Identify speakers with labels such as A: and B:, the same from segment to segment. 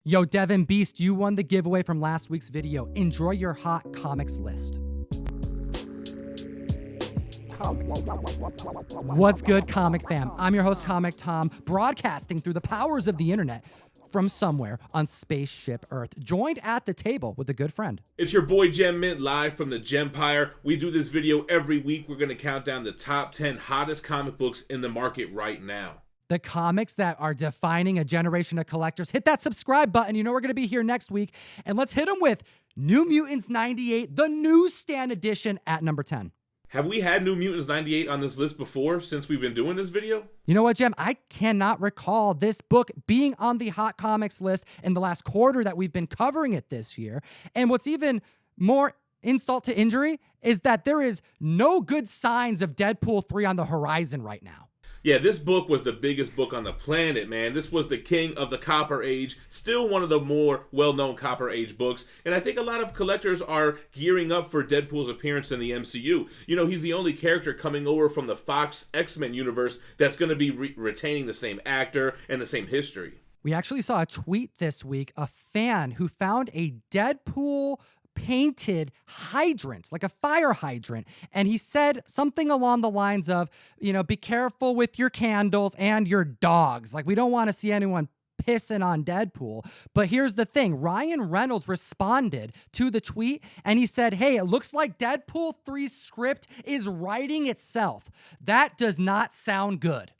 A: Yo, Devin Beast, you won the giveaway from last week's video. Enjoy your hot comics list. What's good, comic fam? I'm your host, Comic Tom, broadcasting through the powers of the internet from somewhere on Spaceship Earth, joined at the table with a good friend.
B: It's your boy Gem Mint, live from the Gempire. We do this video every week. We're going to count down the top 10 hottest comic books in the market right now.
A: The comics that are defining a generation of collectors. Hit that subscribe button. You know we're going to be here next week. And let's hit them with New Mutants 98, the newsstand edition at number 10.
B: Have we had New Mutants 98 on this list before since we've been doing this video?
A: You know what, Jem? I cannot recall this book being on the hot comics list in the last quarter that we've been covering it this year. And what's even more insult to injury is that there is no good signs of Deadpool 3 on the horizon right now.
B: Yeah, this book was the biggest book on the planet, man. This was the king of the Copper Age, still one of the more well-known Copper Age books, and I think a lot of collectors are gearing up for Deadpool's appearance in the MCU. You know, he's the only character coming over from the Fox X-Men universe that's going to be retaining the same actor and the same history.
A: We actually saw a tweet this week, a fan who found a Deadpool painted hydrant, like a fire hydrant. And he said something along the lines of, you know, be careful with your candles and your dogs. Like, we don't want to see anyone pissing on Deadpool. But here's the thing. Ryan Reynolds responded to the tweet and he said, hey, it looks like Deadpool 3's script is writing itself. That does not sound good.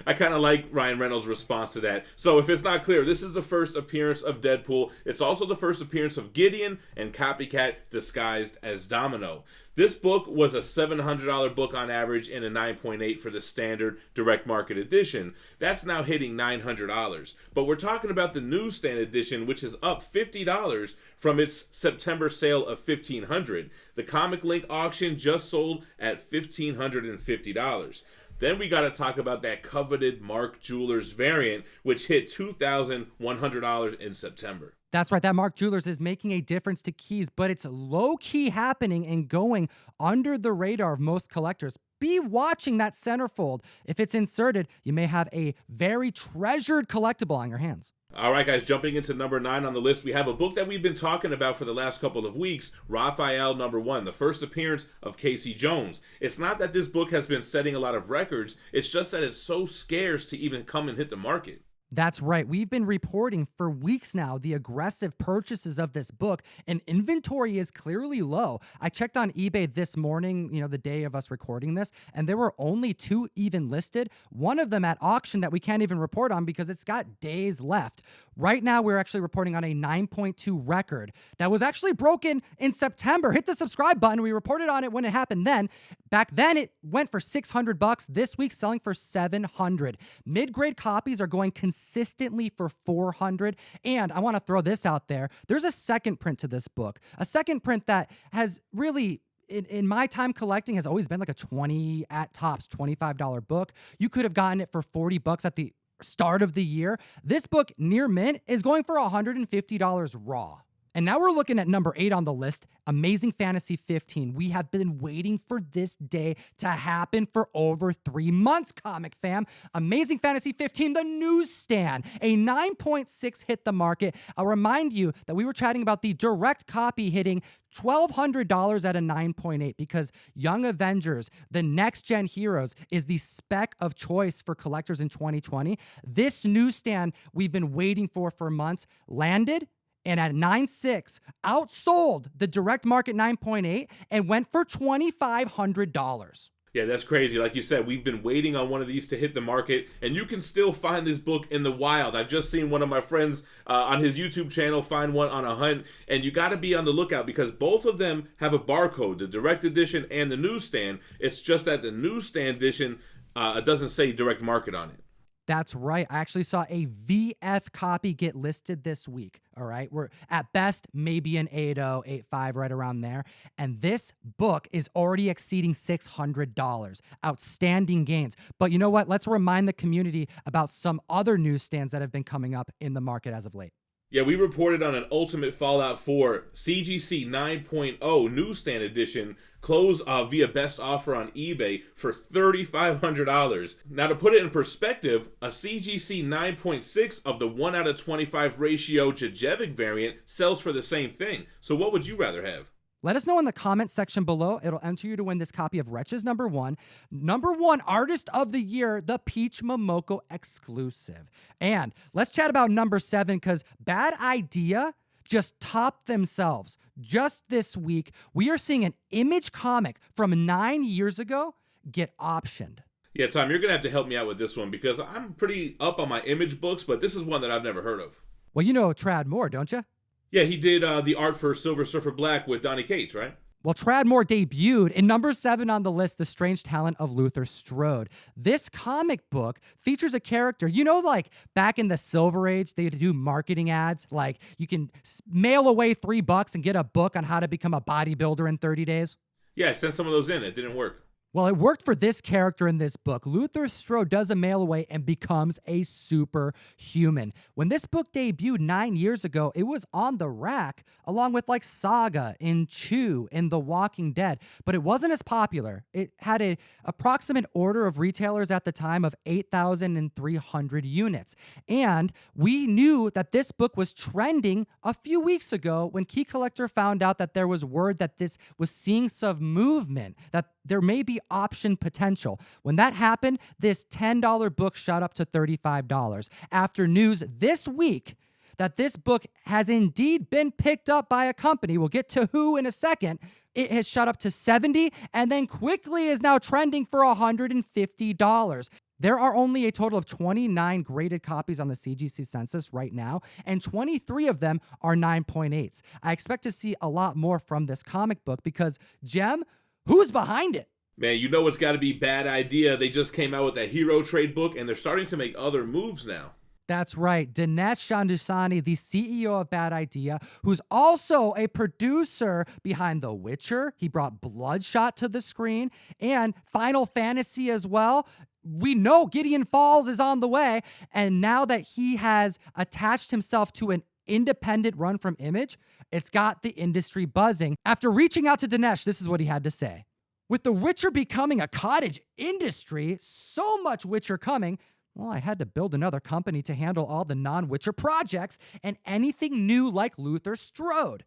B: I kind of like Ryan Reynolds' response to that. So if it's not clear, this is the first appearance of Deadpool. It's also the first appearance of Gideon and Copycat disguised as Domino. This book was a $700 book on average and a 9.8 for the standard direct market edition. That's now hitting $900. But we're talking about the newsstand edition, which is up $50 from its September sale of $1,500. The Comic Link auction just sold at $1,550. Then we got to talk about that coveted Mark Jewelers variant, which hit $2,100 in September.
A: That's right. That Mark Jewelers is making a difference to keys, but it's low-key happening and going under the radar of most collectors. Be watching that centerfold. If it's inserted, you may have a very treasured collectible on your hands.
B: All right, guys, jumping into number 9 on the list, we have a book that we've been talking about for the last couple of weeks, Raphael No. 1, the first appearance of Casey Jones. It's not that this book has been setting a lot of records, it's just that it's so scarce to even come and hit the market.
A: That's right. We've been reporting for weeks now the aggressive purchases of this book, and inventory is clearly low. I checked on eBay this morning, you know, the day of us recording this, and there were only 2 even listed. One of them at auction that we can't even report on because it's got days left. Right now, we're actually reporting on a 9.2 record that was actually broken in September. Hit the subscribe button. We reported on it when it happened then. Back then, it went for $600. This week, selling for $700. Mid-grade copies are going consistently for $400. And I want to throw this out there. There's a second print to this book. A second print that has really, in my time collecting, has always been like a $20, at tops, $25 book. You could have gotten it for $40 at the start of the year. This book, near mint, is going for $150 raw. And now we're looking at number 8 on the list, Amazing Fantasy 15. We have been waiting for this day to happen for over 3 months, comic fam. Amazing Fantasy 15, the newsstand, a 9.6 hit the market. I'll remind you that we were chatting about the direct copy hitting $1,200 at a 9.8 because Young Avengers, the next-gen heroes, is the spec of choice for collectors in 2020. This newsstand we've been waiting for months landed, and at 9.6, outsold the direct market 9.8 and went for $2,500.
B: Yeah, that's crazy. Like you said, we've been waiting on one of these to hit the market, and you can still find this book in the wild. I've just seen one of my friends on his YouTube channel find one on a hunt, and you got to be on the lookout because both of them have a barcode, the direct edition and the newsstand. It's just that the newsstand edition doesn't say direct market on it.
A: That's right. I actually saw a VF copy get listed this week. All right. We're at best maybe an 8.0, 8.5, right around there. And this book is already exceeding $600. Outstanding gains. But you know what? Let's remind the community about some other newsstands that have been coming up in the market as of late.
B: Yeah, we reported on an Ultimate Fallout 4 CGC 9.0 newsstand edition close via best offer on eBay for $3,500. Now, to put it in perspective, a CGC 9.6 of the 1 out of 25 ratio Djurjevic variant sells for the same thing. So what would you rather have?
A: Let us know in the comment section below. It'll enter you to win this copy of Wretches #1. #1 Artist of the Year, the Peach Momoko exclusive. And let's chat about #7 because Bad Idea just topped themselves. Just this week, we are seeing an Image comic from 9 years ago get optioned.
B: Yeah, Tom, you're going to have to help me out with this one because I'm pretty up on my Image books, but this is one that I've never heard of.
A: Well, you know Trad Moore, don't you?
B: Yeah, he did the art for Silver Surfer Black with Donny Cates, right?
A: Well, Trad Moore debuted in #7 on the list, The Strange Talent of Luther Strode. This comic book features a character, you know, like back in the Silver Age, they would do marketing ads. Like you can mail away $3 and get a book on how to become a bodybuilder in 30 days.
B: Yeah, I sent some of those in. It didn't work.
A: Well, it worked for this character in this book. Luther Strode does a mail away and becomes a superhuman. When this book debuted 9 years ago, it was on the rack along with like Saga and Chew and The Walking Dead, but it wasn't as popular. It had an approximate order of retailers at the time of 8,300 units. And we knew that this book was trending a few weeks ago when Key Collector found out that there was word that this was seeing some movement, that there may be option potential. When that happened, this $10 book shot up to $35 after news this week that this book has indeed been picked up by a company. We'll get to who in a second. It has shot up to $70 and then quickly is now trending for $150. There are only a total of 29 graded copies on the CGC census right now, and 23 of them are 9.8s. I expect to see a lot more from this comic book because, Gem, who's behind it?
B: Man, you know it's got to be Bad Idea. They just came out with a hero trade book, and they're starting to make other moves now.
A: That's right. Dinesh Chandusani, the CEO of Bad Idea, who's also a producer behind The Witcher. He brought Bloodshot to the screen and Final Fantasy as well. We know Gideon Falls is on the way. And now that he has attached himself to an independent run from Image, it's got the industry buzzing. After reaching out to Dinesh, this is what he had to say. With The Witcher becoming a cottage industry, so much Witcher coming, well, I had to build another company to handle all the non-Witcher projects and anything new like Luther Strode.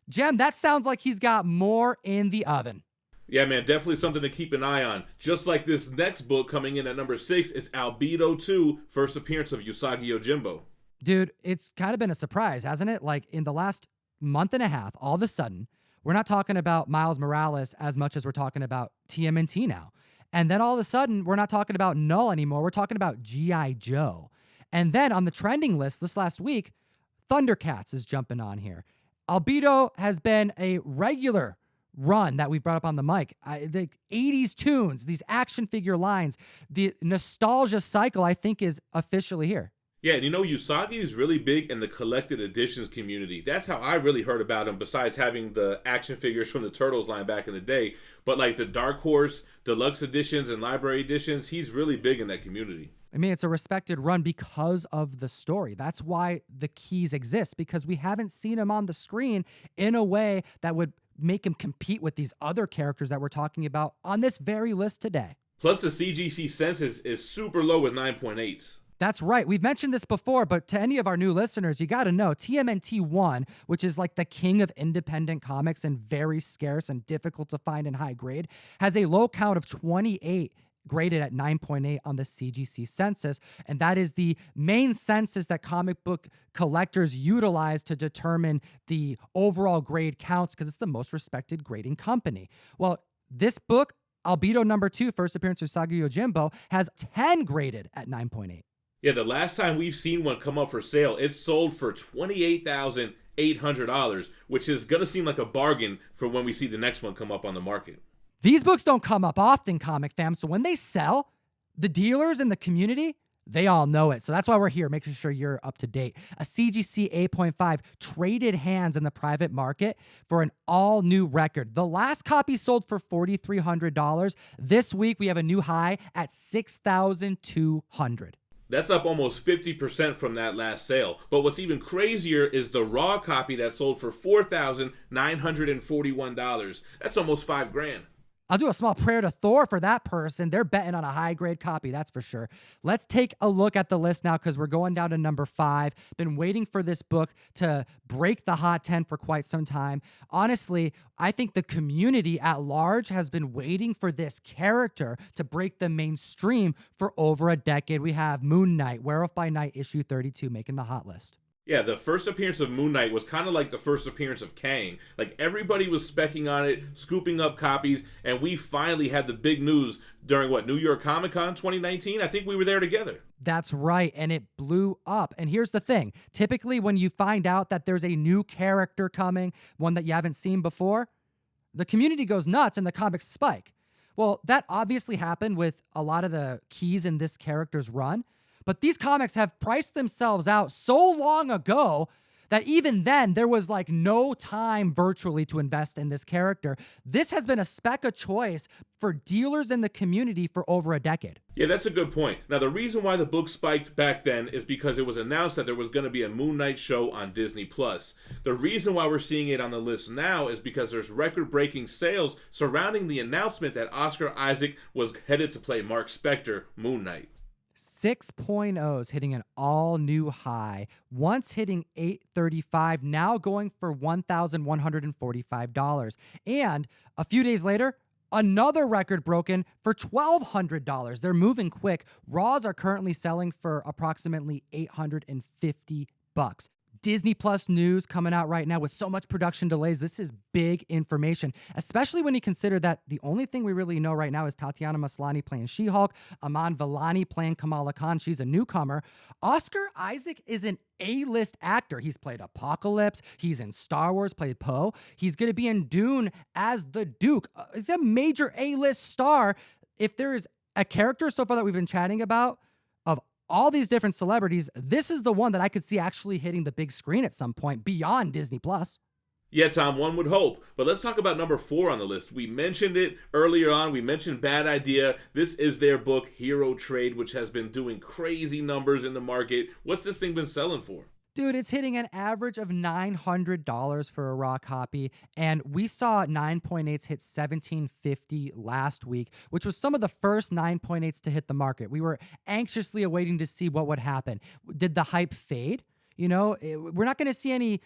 A: Gem, that sounds like he's got more in the oven.
B: Yeah, man, definitely something to keep an eye on. Just like this next book coming in at #6, it's Albedo 2, first appearance of Usagi Yojimbo.
A: Dude, it's kind of been a surprise, hasn't it? Like in the last month and a half, all of a sudden, we're not talking about Miles Morales as much as we're talking about TMNT now. And then all of a sudden, we're not talking about Null anymore. We're talking about G.I. Joe. And then on the trending list this last week, Thundercats is jumping on here. Albedo has been a regular run that we've brought up on the mic. The 80s tunes, these action figure lines, the nostalgia cycle, I think, is officially here.
B: Yeah, and you know, Usagi is really big in the collected editions community. That's how I really heard about him, besides having the action figures from the Turtles line back in the day. But like the Dark Horse, deluxe editions, and library editions, he's really big in that community.
A: I mean, it's a respected run because of the story. That's why the keys exist, because we haven't seen him on the screen in a way that would make him compete with these other characters that we're talking about on this very list today.
B: Plus, the CGC census is super low with 9.8s.
A: That's right. We've mentioned this before, but to any of our new listeners, you got to know TMNT1, which is like the king of independent comics and very scarce and difficult to find in high grade, has a low count of 28 graded at 9.8 on the CGC census. And that is the main census that comic book collectors utilize to determine the overall grade counts because it's the most respected grading company. Well, this book, Albedo #2, first appearance of Usagi Yojimbo, has 10 graded at 9.8.
B: Yeah, the last time we've seen one come up for sale, it sold for $28,800, which is going to seem like a bargain for when we see the next one come up on the market.
A: These books don't come up often, comic fam, so when they sell, the dealers in the community, they all know it. So that's why we're here, making sure you're up to date. A CGC 8.5 traded hands in the private market for an all-new record. The last copy sold for $4,300. This week, we have a new high at $6,200.
B: That's up almost 50% from that last sale. But what's even crazier is the raw copy that sold for $4,941. That's almost $5,000.
A: I'll do a small prayer to Thor for that person. They're betting on a high-grade copy, that's for sure. Let's take a look at the list now because we're going down to number 5. Been waiting for this book to break the hot 10 for quite some time. Honestly, I think the community at large has been waiting for this character to break the mainstream for over a decade. We have Moon Knight, Werewolf by Night, issue 32, making the hot list.
B: Yeah, the first appearance of Moon Knight was kind of like the first appearance of Kang. Like, everybody was specking on it, scooping up copies, and we finally had the big news during, New York Comic Con 2019? I think we were there together.
A: That's right, and it blew up. And here's the thing. Typically, when you find out that there's a new character coming, one that you haven't seen before, the community goes nuts and the comics spike. Well, that obviously happened with a lot of the keys in this character's run. But these comics have priced themselves out so long ago that even then there was like no time virtually to invest in this character. This has been a spec of choice for dealers in the community for over a decade.
B: Yeah, that's a good point. Now, the reason why the book spiked back then is because it was announced that there was going to be a Moon Knight show on Disney+. The reason why we're seeing it on the list now is because there's record-breaking sales surrounding the announcement that Oscar Isaac was headed to play Mark Spector, Moon Knight.
A: 6.0s hitting an all-new high, once hitting $835, now going for $1,145. And a few days later, another record broken for $1,200. They're moving quick. Raws are currently selling for approximately $850. Disney Plus news coming out right now with so much production delays. This is big information, especially when you consider that the only thing we really know right now is Tatiana Maslany playing She-Hulk, Aman Vellani playing Kamala Khan. She's a newcomer. Oscar Isaac is an A-list actor. He's played Apocalypse. He's in Star Wars, played Poe. He's going to be in Dune as the Duke. He's a major A-list star. If there is a character so far that we've been chatting about of all these different celebrities, this is the one that I could see actually hitting the big screen at some point beyond Disney Plus.
B: Yeah, Tom, one would hope. But let's talk about number 4 on the list. We mentioned it earlier on. We mentioned Bad Idea. This is their book, Hero Trade, which has been doing crazy numbers in the market. What's this thing been selling for?
A: Dude, it's hitting an average of $900 for a raw copy, and we saw 9.8s hit $1,750 last week, which was some of the first 9.8s to hit the market. We were anxiously awaiting to see what would happen. Did the hype fade? You know, we're not going to see any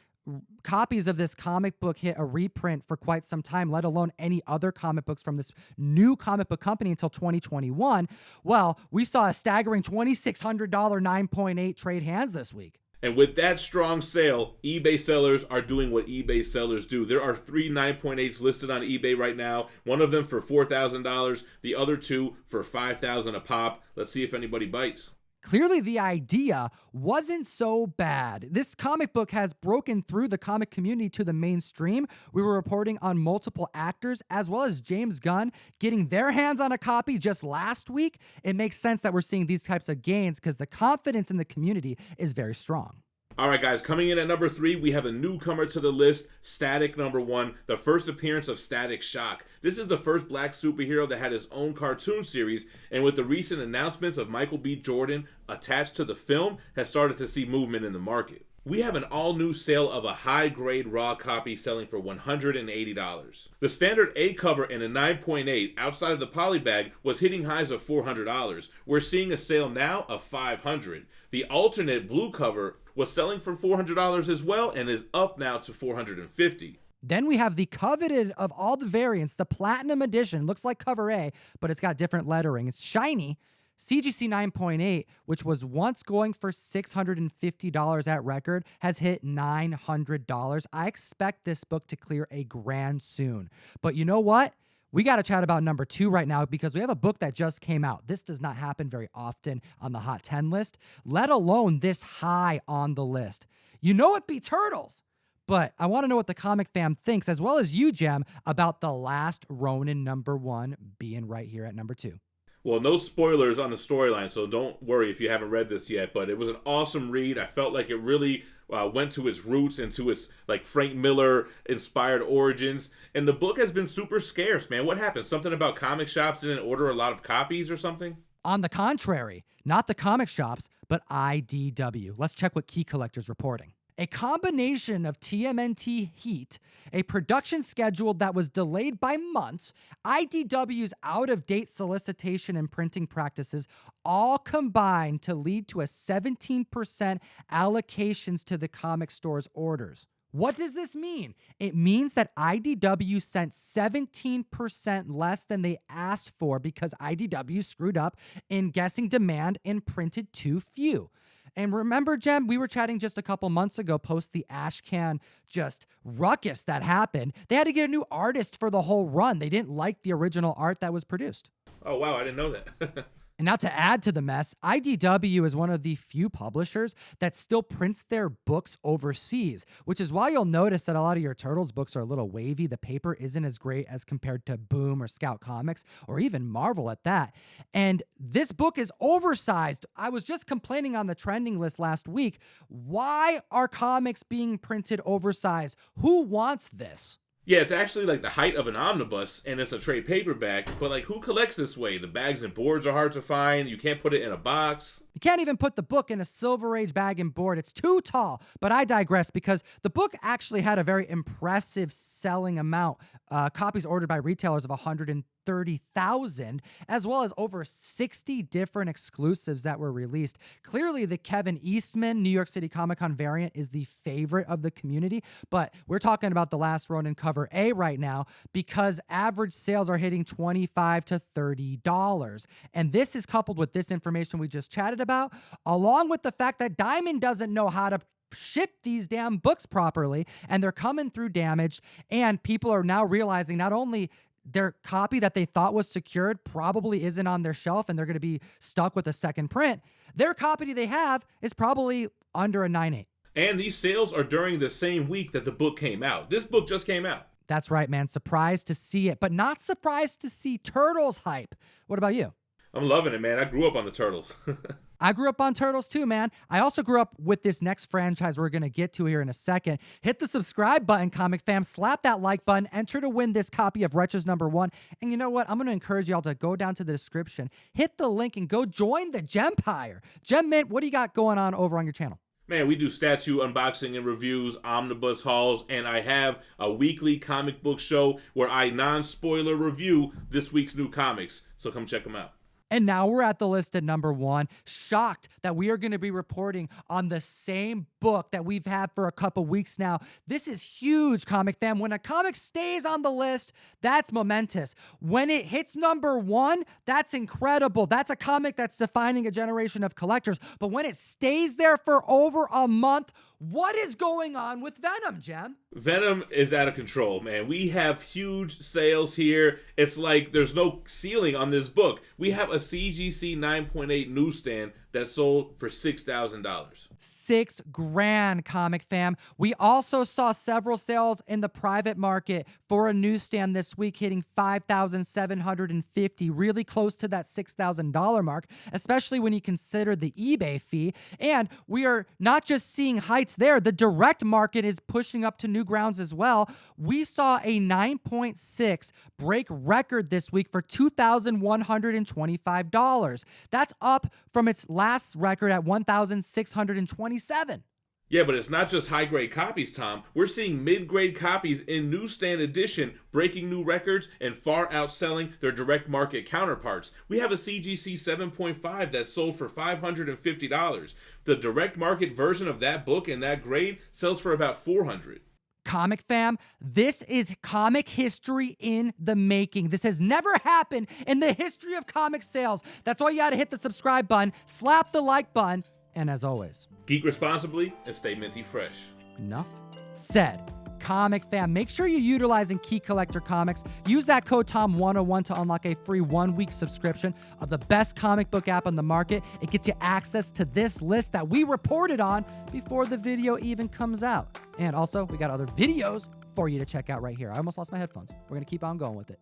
A: copies of this comic book hit a reprint for quite some time, let alone any other comic books from this new comic book company until 2021. Well, we saw a staggering $2,600 9.8 trade hands this week.
B: And with that strong sale, eBay sellers are doing what eBay sellers do. There are 3 9.8s listed on eBay right now. One of them for $4,000, the other 2 for $5,000 a pop. Let's see if anybody bites.
A: Clearly, the idea wasn't so bad. This comic book has broken through the comic community to the mainstream. We were reporting on multiple actors, as well as James Gunn getting their hands on a copy just last week. It makes sense that we're seeing these types of gains because the confidence in the community is very strong.
B: All right, guys, coming in at number 3, we have a newcomer to the list, Static #1, the first appearance of Static Shock. This is the first black superhero that had his own cartoon series, and with the recent announcements of Michael B. Jordan attached to the film, has started to see movement in the market. We have an all-new sale of a high-grade raw copy selling for $180. The standard A cover in a 9.8 outside of the polybag was hitting highs of $400. We're seeing a sale now of $500. The alternate blue cover was selling for $400 as well and is up now to $450.
A: Then we have the coveted of all the variants, the Platinum Edition. Looks like cover A, but it's got different lettering. It's shiny. CGC 9.8, which was once going for $650 at record, has hit $900. I expect this book to clear a grand soon. But you know what? We got to chat about number 2 right now because we have a book that just came out. This does not happen very often on the Hot 10 list, let alone this high on the list. You know it be Turtles. But I want to know what the comic fam thinks, as well as you, Gem, about The Last Ronin #1 being right here at number 2.
B: Well, no spoilers on the storyline, so don't worry if you haven't read this yet, but it was an awesome read. I felt like it really went to its roots and to its like Frank Miller inspired origins, and the book has been super scarce, man. What happened? Something about comic shops didn't order a lot of copies or something?
A: On the contrary, not the comic shops, but IDW. Let's check what Key Collector's reporting. A combination of TMNT heat, a production schedule that was delayed by months, IDW's out-of-date solicitation and printing practices all combined to lead to a 17% allocations to the comic store's orders. What does this mean? It means that IDW sent 17% less than they asked for because IDW screwed up in guessing demand and printed too few. And remember, Gem, we were chatting just a couple months ago post the Ashcan just ruckus that happened. They had to get a new artist for the whole run. They didn't like the original art that was produced.
B: Oh, wow, I didn't know that.
A: And now to add to the mess, IDW is one of the few publishers that still prints their books overseas, which is why you'll notice that a lot of your Turtles books are a little wavy. The paper isn't as great as compared to Boom or Scout Comics or even Marvel at that. And this book is oversized. I was just complaining on the trending list last week. Why are comics being printed oversized? Who wants this?
B: Yeah, it's actually like the height of an omnibus, and it's a trade paperback, but like who collects this way? The bags and boards are hard to find. You can't put it in a box.
A: You can't even put the book in a Silver Age bag and board. It's too tall. But I digress because the book actually had a very impressive selling amount. Copies ordered by retailers of 130,000, as well as over 60 different exclusives that were released. Clearly, the Kevin Eastman New York City Comic-Con variant is the favorite of the community, but we're talking about the Last Ronin cover A right now because average sales are hitting $25 to $30. And this is coupled with this information we just chatted about, along with the fact that Diamond doesn't know how to ship these damn books properly, and they're coming through damaged, and people are now realizing not only their copy that they thought was secured probably isn't on their shelf and they're going to be stuck with a second print, their copy they have is probably under a 9.8.
B: And these sales are during the same week that the book came out. This book just came out.
A: That's right, man. Surprised to see it, but not surprised to see Turtles hype. What about you?
B: I'm loving it, man. I grew up on the Turtles.
A: I grew up on Turtles too, man. I also grew up with this next franchise we're going to get to here in a second. Hit the subscribe button, comic fam. Slap that like button. Enter to win this copy of Wretches #1. And you know what? I'm going to encourage y'all to go down to the description, hit the link, and go join the Gempire. Gem Mint, what do you got going on over on your channel?
B: Man, we do statue unboxing and reviews, omnibus hauls, and I have a weekly comic book show where I non-spoiler review this week's new comics. So come check them out.
A: And now we're at the list at #1. Shocked that we are going to be reporting on the same book that we've had for a couple weeks now. This is huge, comic fam. When a comic stays on the list, that's momentous. When it hits #1, that's incredible. That's a comic that's defining a generation of collectors. But when it stays there for over a month, what is going on with Venom, Gem?
B: Venom is out of control, man. We have huge sales here. It's like there's no ceiling on this book. We have a CGC 9.8 newsstand that sold for $6,000.
A: $6,000, comic fam. We also saw several sales in the private market for a newsstand this week, hitting $5,750, really close to that $6,000 mark, especially when you consider the eBay fee. And we are not just seeing heights there. The direct market is pushing up to new grounds as well. We saw a 9.6 break record this week for $2,125. That's up from its last record at $1,627.
B: Yeah, but it's not just high-grade copies, Tom. We're seeing mid-grade copies in newsstand edition breaking new records and far outselling their direct market counterparts. We have a CGC 7.5 that sold for $550. The direct market version of that book and that grade sells for about $400.
A: Comic fam, this is comic history in the making. This has never happened in the history of comic sales. That's why you gotta hit the subscribe button, slap the like button, and as always,
B: geek responsibly and stay minty fresh.
A: Enough said. Comic fam, make sure you're utilizing Key Collector Comics. Use that code TOM101 to unlock a free 1-week subscription of the best comic book app on the market. It gets you access to this list that we reported on before the video even comes out. And also, we got other videos for you to check out right here. I almost lost my headphones. We're going to keep on going with it.